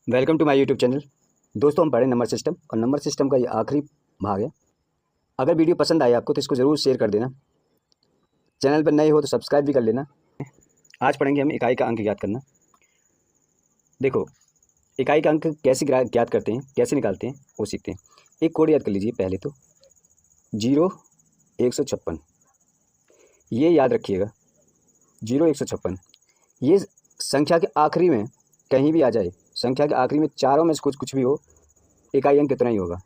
Welcome to my YouTube channel. दोस्तों, हम पढ़े नंबर सिस्टम और नंबर सिस्टम का ये आखिरी भाग है। अगर वीडियो पसंद आए आपको तो इसको ज़रूर शेयर कर देना। चैनल पर नए हो तो सब्सक्राइब भी कर लेना। आज पढ़ेंगे हम इकाई का अंक ज्ञात करना। देखो, इकाई का अंक कैसे ज्ञात करते हैं, कैसे निकालते हैं वो सीखते हैं। एक कोड याद कर लीजिए पहले तो 0 156। ये याद रखिएगा 0 156। ये संख्या के आखिरी में कहीं भी आ जाए, संख्या के आखिरी में चारों में से कुछ भी हो, इकाई अंक कितना ही होगा।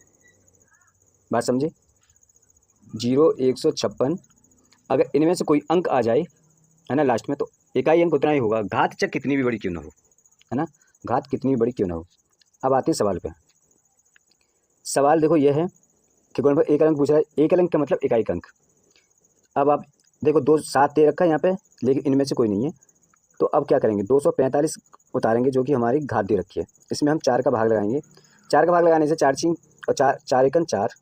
बात समझे? 0 156 अगर इनमें से कोई अंक आ जाए है ना लास्ट में, तो इकाई अंक उतना ही होगा, घात चाहे कितनी भी बड़ी क्यों ना हो, है ना, घात कितनी भी बड़ी क्यों ना हो। अब आते हैं सवाल पे। सवाल देखो ये है कि कौन एक अंक पूछ रहा है। एक अंक का मतलब इकाई का अंक। अब आप देखो 2 7 दे रखा है यहाँ पे, लेकिन इनमें से कोई नहीं है, तो अब क्या करेंगे 245 उतारेंगे जो कि हमारी घात दे रखी है। इसमें हम 4 का भाग लगाएंगे। 4 का भाग लगाने से 4 6 और 4 4 एकन 4,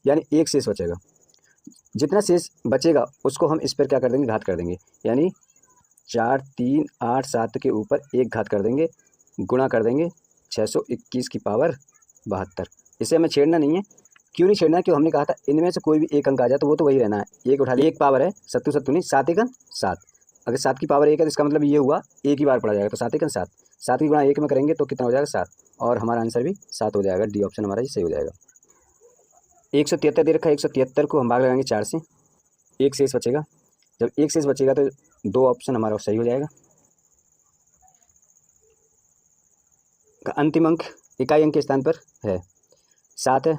यानी एक शेष बचेगा। जितना शेष बचेगा उसको हम इस पर क्या कर देंगे, घात कर देंगे, यानी 4 3 8 7 के ऊपर एक घात कर देंगे, गुणा कर देंगे 621 की पावर 72। इसे हमें छेड़ना नहीं है। क्यों नहीं छेड़ना है? क्यों हमने कहा था इनमें से कोई भी एक अंक आ जाए तो वो तो वही रहना है। एक उठा लिया, एक पावर है, सत्तू सत्तू नहीं, 7 एकन 7। अगर 7 की पावर 1 है तो इसका मतलब ये हुआ एक ही बार पढ़ा जाएगा, तो 7 एकन 7। 7 की गुणा 1 में करेंगे तो कितना हो जाएगा 7, और हमारा आंसर भी 7 हो जाएगा। डी ऑप्शन हमारा ये सही हो जाएगा। 173 दे रखा है, 173 को हम भाग लगाएंगे 4 से, एक शेष बचेगा। जब एक शेष बचेगा तो 2 ऑप्शन हमारा सही हो जाएगा। अंतिम अंक इकाई अंक के स्थान पर है 7 है।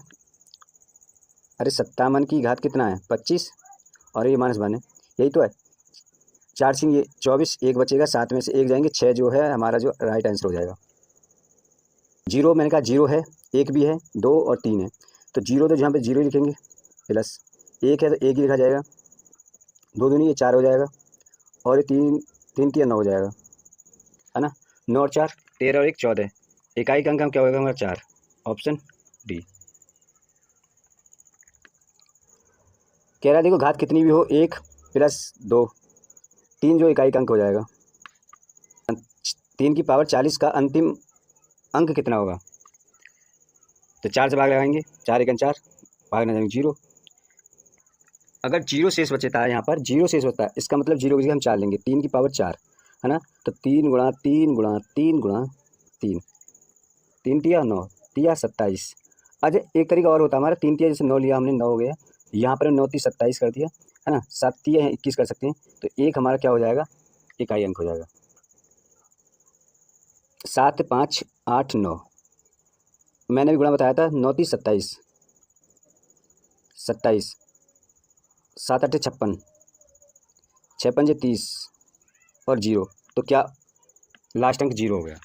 अरे 57 की घात कितना है 25, और ये -1 है, यही तो है। 4 सिंह ये 24, एक बचेगा, 7 में से एक जाएंगे, 6 जो है हमारा जो राइट आंसर हो जाएगा। 0 मैंने कहा 0 है, एक भी है, 2 और 3 है, तो 0 तो जहाँ पे 0 लिखेंगे, प्लस 1 है तो एक ही लिखा जाएगा, 2 दूनी ये 4 हो जाएगा, और ये 3 3 3 9 हो जाएगा, है ना। 9 और 4 13 और 1 14। इकाई का अंक क्या होगा हमारा 4, ऑप्शन डी। कह रहा है देखो घात कितनी भी हो, 1 प्लस 2 3 जो इकाई का अंक हो जाएगा। 3 की पावर 40 का अंतिम अंक कितना होगा, तो 4 से भाग लगाएंगे, 4 एकन 4, भाग ना जाएंगे 0। अगर 0 शेष बचता है, यहाँ पर 0 शेष होता है, इसका मतलब 0 की जगह हम 4 लेंगे, 3 की पावर 4, है ना। तो 3 गुणा 3 गुणा 3 गुणा 3, 3 तिया 9 तिया 27। अच्छा, एक तरीका और होता है हमारा, 3 तिया जैसे 9 लिया हमने, 9 हो गया, यहाँ पर 9 ती 27 कर दिया, है ना। 7 तिया 21 कर सकते हैं, तो एक हमारा क्या हो जाएगा, इकाई अंक हो जाएगा। 7 5 8 9, मैंने भी गुणा बताया था, 9 ती 27, 27, 7 8 56, 6 5 30 और 0, तो क्या लास्ट अंक 0 हो गया।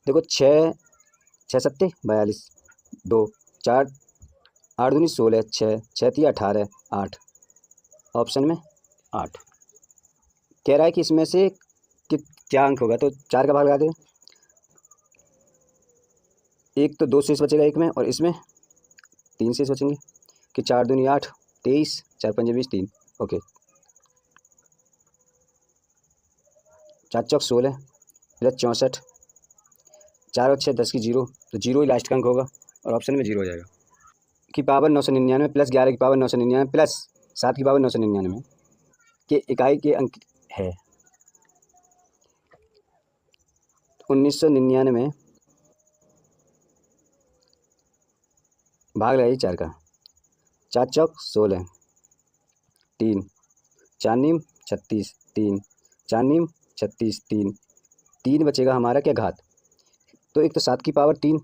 देखो 6 6 सत्ते 42, 2 4 8 दूनी 16, 6 6 तिया 18 8, ऑप्शन में 8। कह रहा है कि इसमें से कि क्या अंक होगा, तो 4 का भाग लगा दें, एक तो 2 शेष बचेगा एक में, और इसमें 3 शेष बचेंगे, कि 4 दूनी 8 23, 4 पंजे 20 3, ओके। 4 चौक 16 प्लस 64, 4 और 6 10 की 0, तो 0 ही लास्ट का अंक होगा, और ऑप्शन में 0 हो जाएगा। की पावर 999 प्लस 11 की पावर 999 प्लस 7 की पावर 999 के इकाई के अंक है 1999। भाग लगाइए 4 का, 4 चौक 16 3, 4 नीम 36 3, 4 नीम 36 3, 3 बचेगा हमारा क्या घात, तो एक तो 7 की पावर 3,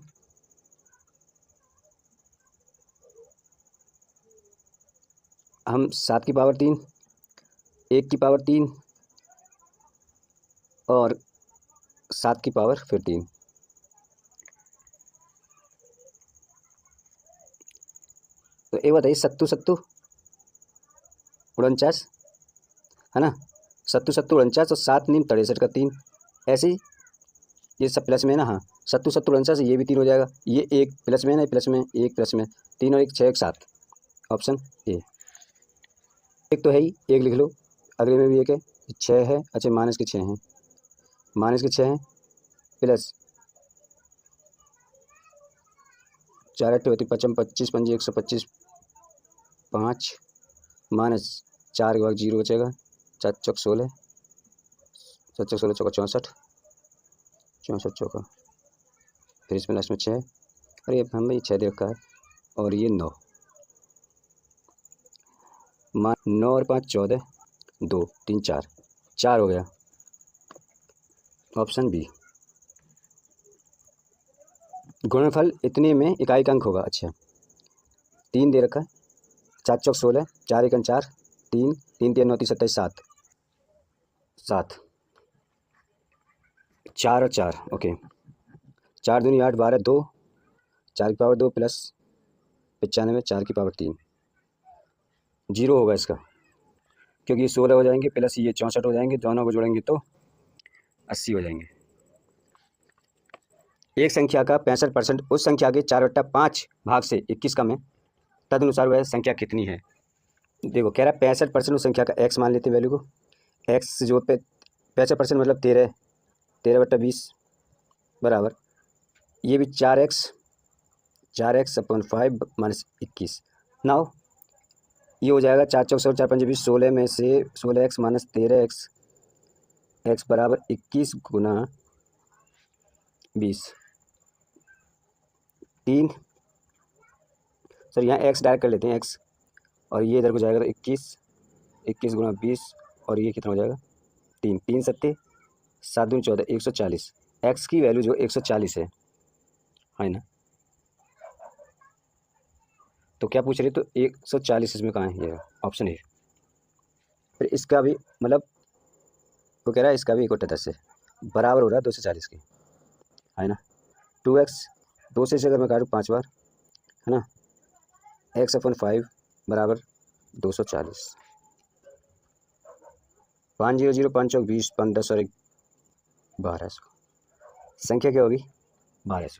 हम 7 की पावर 3, 1 की पावर 3 और 7 की पावर फिर 3। तो एक बताइए, सत्तू सत्तू 49, है ना, सत्तू सत्तू 49 और 7 नीम 63 का 3, ऐसे ही ये सब प्लस में है ना। हाँ, सत्तू सत्तू 49 ये भी 3 हो जाएगा, ये एक प्लस में ना, प्लस में एक, प्लस में 3 और 1 6 1 7, ऑप्शन ए। एक तो है ही, एक लिख लो, अगले में भी एक है, 6 है, अच्छा माइनस के 6 हैं, माइनस के 6 हैं, प्लस 4 8 होती 55 25 पंजी 125 5 माइनस 4 के बाद 0 बचेगा 4 चौक 16 7 चौक 16 चौका 64 64 चौका फिर इसमें लास्ट में 6 और ये हमें 6 दे रखा है और ये 9 9 और 5 14 2 3 4 4 हो गया ऑप्शन बी। गुणनफल इतने में इकाई का अंक होगा। अच्छा 3 दे रखा है 4 चौक 16 4 1 4 3 3 3 9 3 27 7 7 4 और 4 ओके 4 दूनी 8 12 2 4 की पावर 2 प्लस 95 4 की पावर 3 0 होगा इसका क्योंकि ये 16 हो जाएंगे प्लस ये 64 हो जाएंगे दोनों को जोड़ेंगे तो 80 हो जाएंगे। एक संख्या का 65% उस संख्या के 4/5 भाग से 21 कम है तदनुसार वह संख्या कितनी है। देखो कह रहा है 65% उस संख्या का एक्स मान लेते हैं वैल्यू को एक्स से जो 65% मतलब 13/20 बराबर ये भी 4x अपन 5 माइनस 21 नाउ ये हो जाएगा 4 चौक 16 4 5 20 16 में से 16x माइनस 13x x बराबर 21 गुना 20 3 सर यहाँ x डायरेक्ट कर लेते हैं x और ये इधर को जाएगा तो 21 गुना 20 और ये कितना हो जाएगा 3 3 सत्ते 7 दूनी 14 140 x की वैल्यू जो 140 है ना तो क्या पूछ रहे तो 140 इसमें कहाँ है ये ऑप्शन ए। फिर इसका भी मतलब वो कह रहा है इसका भी 1/10 से बराबर हो रहा है 240 के है ना 2x 2 से अगर मैं काटूँ 5 बार है ना x/5 बराबर 240 5 0 0 5 चौक 20 5 10 और 1 1200 संख्या क्या होगी 1200।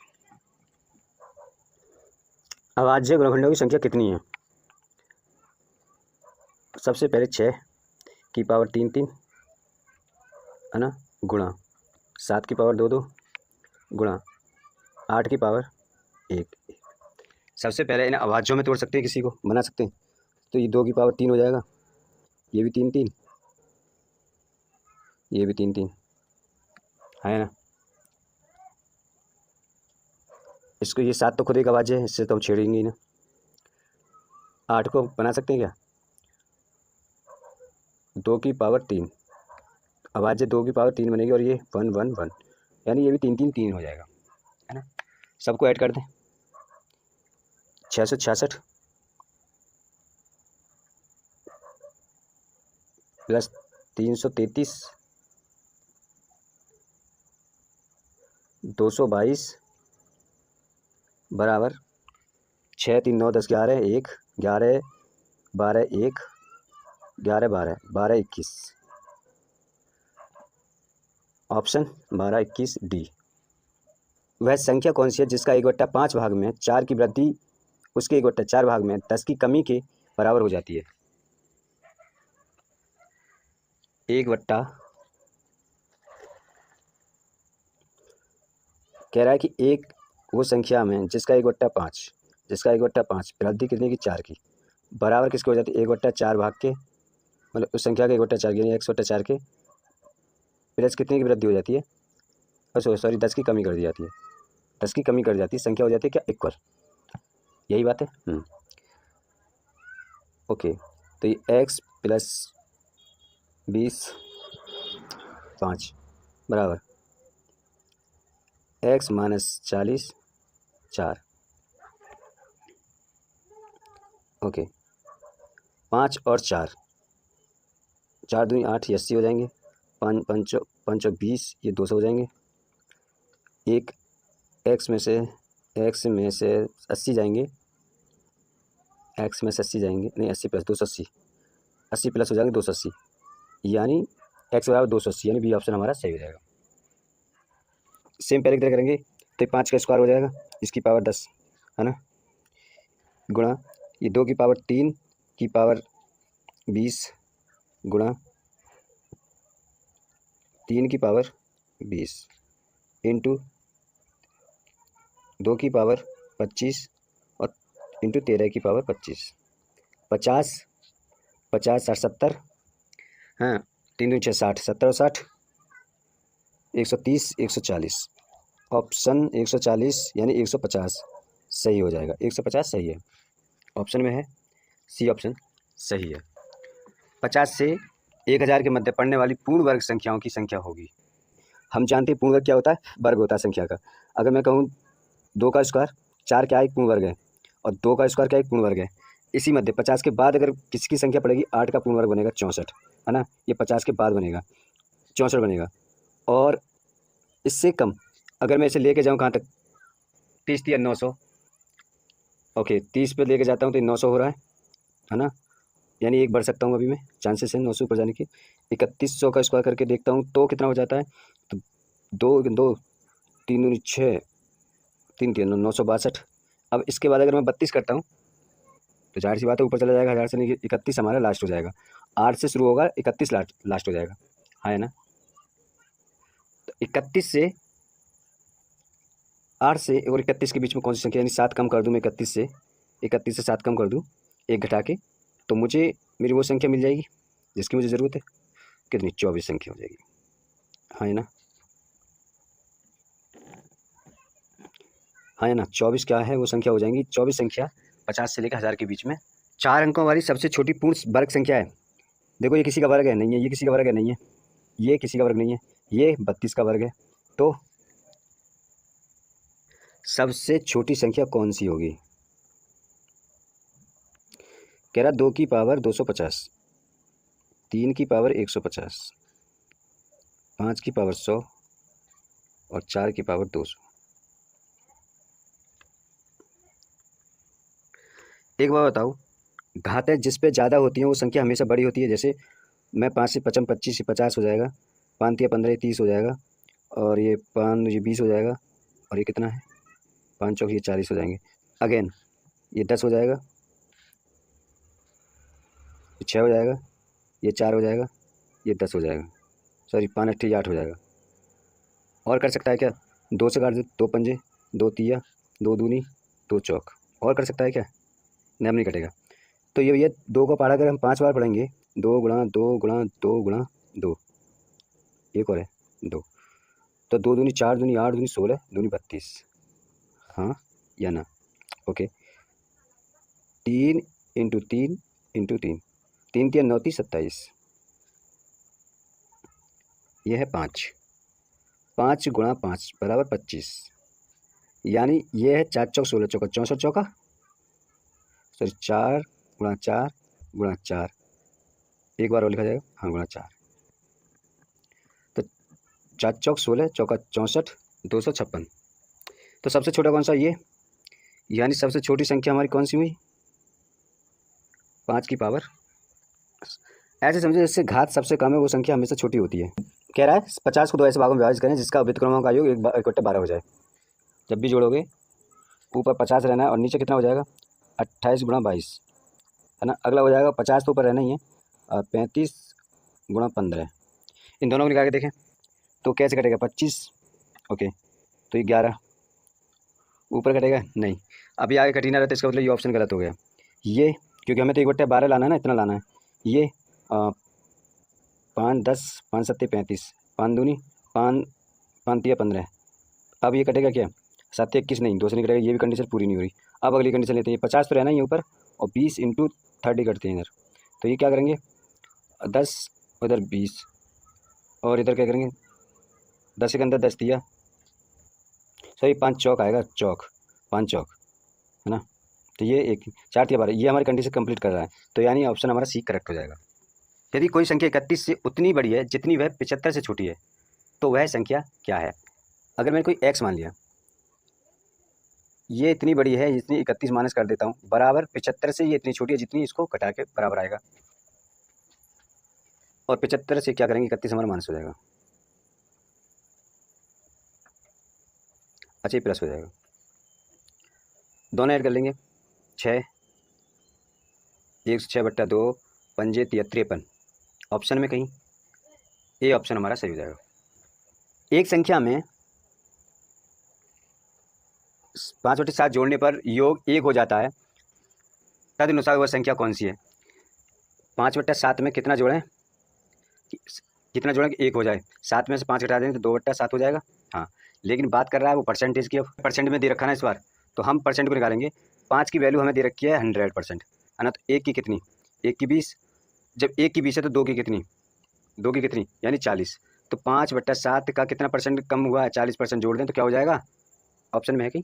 अभाज्य गुणनखंडों की संख्या कितनी है। सबसे पहले 6 की पावर 3 3 है ना गुणा 7 की पावर 2 2 गुणा 8 की पावर 1 1। सबसे पहले इन्हें अभाज्यों में तोड़ सकते हैं किसी को बना सकते हैं तो ये 2 की पावर 3 हो जाएगा ये भी 3 3 ये भी 3 3 है ना। इसको ये 7 तो खुद एक अभाज्य है इससे तो हम छेड़ेंगे ही ना। 8 को बना सकते हैं क्या 2 की पावर 3 अभाज्य 2 की पावर 3 बनेगी और ये 1 1 1 यानी ये भी 3 3 3 हो जाएगा है ना। सबको ऐड कर दें 666 प्लस 333 222 बराबर 6 3 9 10 11 1 11 12 1 11 12 12 21 ऑप्शन 12 21 डी। वह संख्या कौन सी है जिसका 1/5 भाग में 4 की वृद्धि उसके 1/4 भाग में 10 की कमी के बराबर हो जाती है। 1/, कह रहा है कि एक वो संख्या में जिसका 1/5 वृद्धि कितने की 4 की बराबर किसके हो जाती है 1/4 भाग के मतलब उस संख्या के 1/4 यानी x/4 के प्लस कितने की वृद्धि हो जाती है और सॉरी 10 की कमी कर दी जाती है 10 की कमी कर जाती है संख्या हो जाती है क्या इक्वल यही बात है। ओके तो ये x प्लस 20 5 बराबर x माइनस 40 4 ओके 5 और 4 4 दूनी 8 ये 80 हो जाएंगे 5 5 20 ये 200 हो जाएंगे एक x में से 80 जाएंगे x में से 80 जाएंगे नहीं 80 प्लस 280 80 प्लस हो जाएंगे 280 यानी x बराबर 280 यानी बी ऑप्शन हमारा सही हो जाएगा। सेम पहले की तरह करेंगे तो 5 का स्क्वायर हो जाएगा इसकी पावर 10 है ना गुणा ये 2 की पावर 3 की पावर 20 गुणा 3 की पावर 20 इंटू 2 की पावर 25 इंटू 13^25, 50, 50 60 70, हाँ 3 दूनी 6 60, 70 और 60 130, 140, ऑप्शन 140 यानी 150 सही हो जाएगा। 150 सही है, ऑप्शन में है सी ऑप्शन सही है। 50 से 1000 के मध्य पड़ने वाली पूर्ण वर्ग संख्याओं की संख्या होगी। हम जानते हैं पूर्ण वर्ग क्या होता है, वर्ग होता है संख्या का। अगर मैं कहूँ 2 का स्क्वायर, 4 क्या एक पूर्ण वर्ग है, और 2 का स्क्वायर क्या एक पूर्ण वर्ग है। इसी मध्य 50 के बाद अगर किसी की संख्या पड़ेगी, 8 का पूर्ण वर्ग बनेगा 64, है ना, ये 50 के बाद बनेगा 64 बनेगा। और इससे कम अगर मैं इसे लेके जाऊँ कहाँ तक, 30 या 900, ओके 30 पे लेके जाता हूँ तो 900 हो रहा है ना, यानी एक बढ़ सकता हूँ अभी मैं, चांसेस है 900 ऊपर जाने की। 3100 का स्क्वायर करके देखता हूँ तो कितना हो जाता है, तो 2 3 दूनी 6, 3 3 962। अब इसके बाद अगर मैं 32 करता हूँ तो जाहिर सी बात है ऊपर चला जाएगा 1000 से, नहीं 31 हमारा लास्ट हो जाएगा। 8 से शुरू होगा, 31 लास्ट हो जाएगा, है ना। तो 31 से 8 से और 31 के बीच में कौन सी संख्या, यानी 7 कम कर दूँ मैं 31 से, 31 से 7 कम कर दूँ, 1 घटा के, तो मुझे मेरी वो संख्या मिल जाएगी जिसकी मुझे ज़रूरत है। कितनी, 24 संख्या हो जाएगी, हाँ है ना, हाँ है ना, 24 क्या है वो संख्या हो जाएंगी। 24 संख्या 50 से लेकर 1000 के बीच में 4 अंकों वाली सबसे छोटी पूर्ण वर्ग संख्या है। देखो ये किसी का वर्ग है नहीं है, ये किसी का वर्ग है नहीं है, ये किसी का वर्ग नहीं है, ये 32 का वर्ग है। तो सबसे छोटी संख्या कौन सी होगी, कह रहा 2 की पावर 250, 3 की पावर 150, 5 की पावर 100 और 4 की पावर 200। एक बार बताओ, घातें जिस पे ज़्यादा होती हैं वो संख्या हमेशा बड़ी होती है। जैसे मैं 5 से 55 25 से 50 हो जाएगा, 5 या 15 30 हो जाएगा, और ये 5 ये 20 हो जाएगा, और ये कितना है 5 चौक ये 40 हो जाएंगे। अगेन ये 10 हो जाएगा, ये 6 हो जाएगा, ये 4 हो जाएगा, ये 10 हो जाएगा, सॉरी 5 8 ये 8 हो जाएगा। और कर सकता है क्या, 2 से काट दे, 2 पंजे 2 तिया, 2 दूनी 2 चौक, और कर सकता है क्या, नहीं नहीं कटेगा। तो ये 2 को पढ़ा कर हम 5 बार पढ़ेंगे, 2 गुणा 2 गुणा 2 गुणा 2, एक और है 2, तो 2 दूनी 4 दूनी 8 दूनी 16 दूनी 32, हाँ या ना, ओके। 3 इंटू 3 इंटू 3, 3 3 9 30 27, यह है 5, 5 गुणा 5 बराबर 25, यानी ये है 4 चौक 16 चौका 64 चौका, सॉरी 4 गुणा 4 गुणा 4, एक बार और लिखा जाएगा, हाँ गुणा 4, तो 4 चौक 16 चौका 64 256। तो सबसे छोटा कौन सा, ये, यानी सबसे छोटी संख्या हमारी कौन सी हुई, 5 की पावर, ऐसे समझे जिससे घात सबसे कम है वो संख्या हमेशा छोटी होती है। कह रहा है 50 को 2 ऐसे भागों में विभाजित करें जिसका व्युत्क्रमांक का योग 1/12 हो जाए। जब भी जोड़ोगे ऊपर 50 रहना है और नीचे कितना हो जाएगा 28 गुणा 22, है ना। अगला हो जाएगा 50 तो ऊपर रहना ही है, 35 गुणा 15, इन दोनों को निकाल के देखें तो कैसे कटेगा 25, ओके, तो ये 11 ऊपर कटेगा नहीं, अभी आगे कटी ना रहता, इसका मतलब ये ऑप्शन गलत हो गया। ये क्योंकि हमें तो 1/12 लाना है ना, इतना लाना है। ये 5 10 5 7 35, 5 दूनी 5 5 3 15, अब ये कटेगा क्या 7 21 नहीं, 2 से नहीं कटेगा, ये भी कंडीशन पूरी नहीं हो रही। अब अगली कंडीशन लेते हैं, 50 तो रहना ही है ऊपर, और 20 इंटू 30 करते हैं इधर, तो ये क्या करेंगे 10 उधर 20, और इधर क्या करेंगे 10 के अंदर 10 दिया, सॉरी 5 चौक आएगा, चौक 5 चौक, है ना। तो ये 1 4 या 12, ये हमारी कंडीशन कंप्लीट कर रहा है, तो यानी ऑप्शन हमारा सी करेक्ट हो जाएगा। यदि कोई संख्या 31 से उतनी बड़ी है जितनी वह 75 से छोटी है तो वह संख्या क्या है। अगर मैंने कोई x मान लिया, ये इतनी बड़ी है जितनी 31 माइनस कर देता हूँ, बराबर 75 से ये इतनी छोटी है जितनी इसको घटा के बराबर आएगा, और 75 से क्या करेंगे 31 हमारा माइनस हो जाएगा, अच्छा ये प्लस हो जाएगा, दोनों ऐड कर लेंगे 6 106/2 पंजे 53, ऑप्शन में कहीं ए ऑप्शन हमारा सही हो जाएगा। एक संख्या में 5/7 जोड़ने पर योग 1 हो जाता है, तदनुसार वह संख्या कौन सी है। 5/7 में कितना जोड़ें, कितना जोड़ें कि 1 हो जाए। 7 में से 5 घटा देंगे तो 2/7 हो जाएगा। हाँ, लेकिन बात कर रहा है वो परसेंटेज की। अब परसेंट में दे रखा ना इस बार, तो हम परसेंट को निकालेंगे। 5 की वैल्यू हमें दे रखी है 100%, है ना। तो 1 की कितनी, 1 की 20। जब 1 की 20 है तो 2 की कितनी, 2 की कितनी यानी 40। तो 5/7 का कितना परसेंट कम हुआ है, 40% जोड़ दें तो क्या हो जाएगा। ऑप्शन में है कि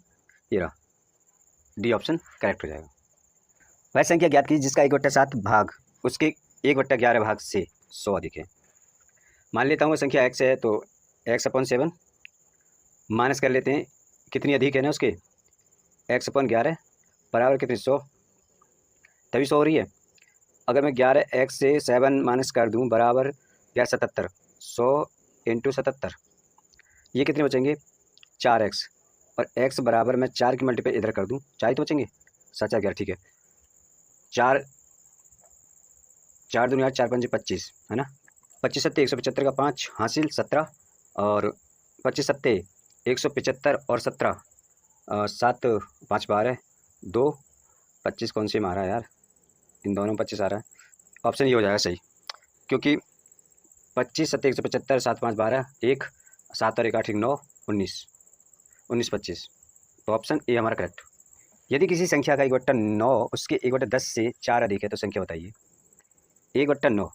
ये रहा, डी ऑप्शन करेक्ट हो जाएगा। वह संख्या ज्ञात कीजिए जिसका 1/7 भाग उसके 1/11 भाग से 100 अधिक है। मान लेता हूँ संख्या x है तो x/7 माइनस कर लेते हैं कितनी अधिक है ना उसके, x/11 बराबर कितनी 100, तभी 100 हो रही है। अगर मैं 11x से 7 माइनस कर दूँ बराबर 77, 100 × 77, ये कितने बचेंगे 4x, और x बराबर मैं 4 की मल्टीप्लाई इधर कर दूँ, 4 ही तो बचेंगे, 7 4 11 ठीक है। 4 4 दूनी 8, 4 5 25 है ना। 25 सत्ते 175 का 5 हासिल 17, और 25 सत्ते 175 और 17 7 5 12 2 25 कौन सी मारा है यार, इन दोनों में 25 आ रहा है। ऑप्शन ये हो जाएगा सही, क्योंकि 25 सत्ते 175 7 5 12 1 7 और 1 8 9 19 19 25, तो ऑप्शन ए हमारा करेक्ट। यदि किसी संख्या का 1/9 उसके 1/10 से 4 अधिक है तो संख्या बताइए। 1/9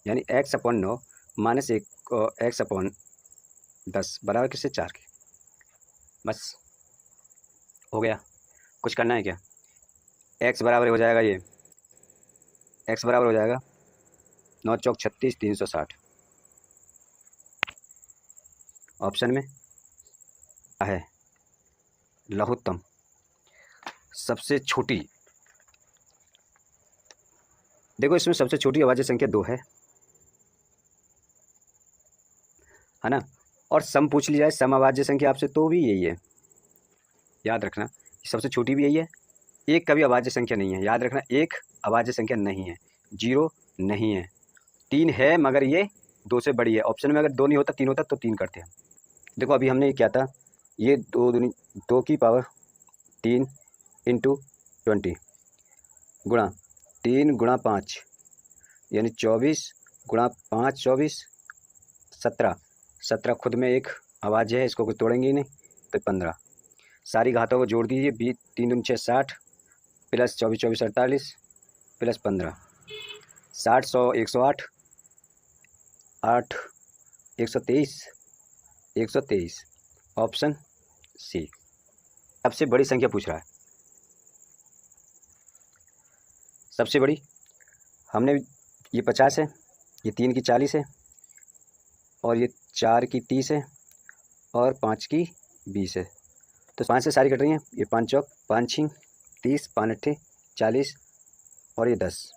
यानी x/9 माइनस x/10 बराबर किससे 4 के। बस हो गया, कुछ करना है क्या। x बराबर हो जाएगा, ये x बराबर हो जाएगा 9 चौक 36 360। ऑप्शन में है लघुत्तम सबसे छोटी। देखो इसमें सबसे छोटी अभाज्य संख्या 2 है ना। और सम पूछ ली जाए सम अभाज्य संख्या आपसे तो भी यही है, याद रखना सबसे छोटी भी यही है। एक कभी अभाज्य संख्या नहीं है, याद रखना एक अभाज्य संख्या नहीं है, 0 नहीं है, 3 है मगर ये 2 से बड़ी है। ऑप्शन में अगर 2 नहीं होता 3 होता तो 3 करते हैं। देखो अभी हमने क्या था, ये 2 की पावर 3 × 20 गुणा 3 × 5 यानी 24 गुणा 5 24 17 17 खुद में एक अभाज्य है, इसको कुछ तोड़ेंगे ही नहीं, तो 15। सारी घातों को जोड़ दीजिए, 3 दूनी 6 60 प्लस 24 24 48 प्लस 15 60 100 108 8 123 123। ऑप्शन सी सबसे बड़ी संख्या पूछ रहा है। सबसे बड़ी हमने ये 50 है, ये 3 की 40 है, और ये 4 की 30 है, और 5 की 20 है। तो 5 से सारी कट रही हैं, ये 5 चौक 5 6 30 5 8 40 और ये 10।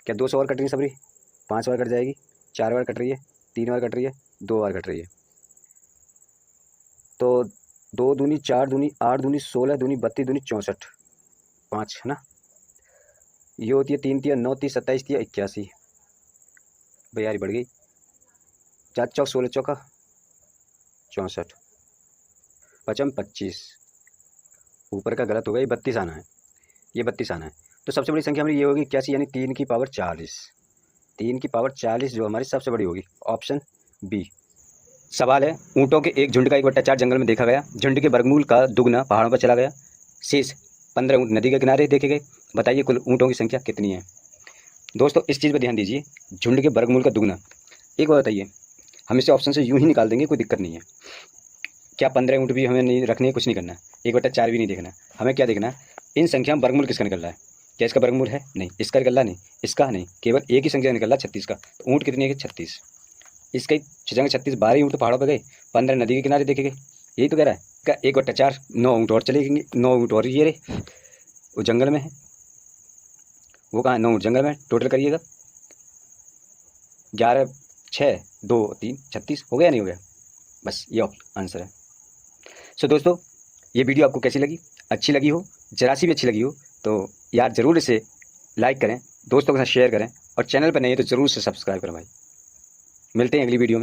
क्या 200 और कट रही है सबरी, 5 बार कट जाएगी, 4 बार कट रही है, 3 बार कट रही है, 2 बार कट रही है। तो 2 दूनी 4 दूनी 8 दूनी 16 दूनी 32 दूनी 64 5 है ना। ये होती है 3 3 9 30 27 30 81। भाई यार बढ़ गई, 4 चौक 16 चौका 64 पचम 25, ऊपर का गलत हो गया, ये 32 आना है, ये 32 आना है। तो सबसे बड़ी संख्या हमारी ये होगी 81 यानी 3 की पावर 40, 3 की पावर 40 जो हमारी सबसे बड़ी होगी। Option B. सवाल है, ऊँटों के एक झुंड का 1/4 जंगल में देखा गया, झुंड के वर्गमूल का दुगना पहाड़ों पर चला गया, शेष 15 ऊँट नदी के किनारे देखे गए, बताइए कुल ऊँटों की संख्या कितनी है। दोस्तों इस चीज़ पर ध्यान दीजिए, झुंड के वर्गमूल का दुगना, एक बार बताइए, हम इसे ऑप्शन से यूँ ही निकाल देंगे, कोई दिक्कत नहीं है। क्या 15 ऊँट भी हमें नहीं रखने, कुछ नहीं करना, 1/4 भी नहीं देखना, हमें क्या देखना है इन संख्या में वर्गमूल किसका निकल रहा है। क्या इसका वर्गमूल है, नहीं, इसका निकल रहा नहीं, इसका नहीं, केवल एक ही संख्या निकल रहा है 36 का। तो ऊँट कितनी है 36, इसका 36 12 ऊँट तो पहाड़ों पर गए, 15 नदी के किनारे देखे गए, यही तो कह रहा है। क्या 1/4 9 ऊँट और चले गएंगे, 9 ऊँट और ये रहे वो जंगल में है, वो कहाँ है 9 ऊँट जंगल में, टोटल करिएगा 11 6 2 3 36 हो गया नहीं हो गया, बस ये आंसर है। सो दोस्तों ये वीडियो आपको कैसी लगी, अच्छी लगी हो, जरा सी भी अच्छी लगी हो तो यार ज़रूर इसे लाइक करें, दोस्तों के साथ शेयर करें, और चैनल पर नहीं है तो ज़रूर से सब्सक्राइब करें भाई। मिलते हैं अगली वीडियो में।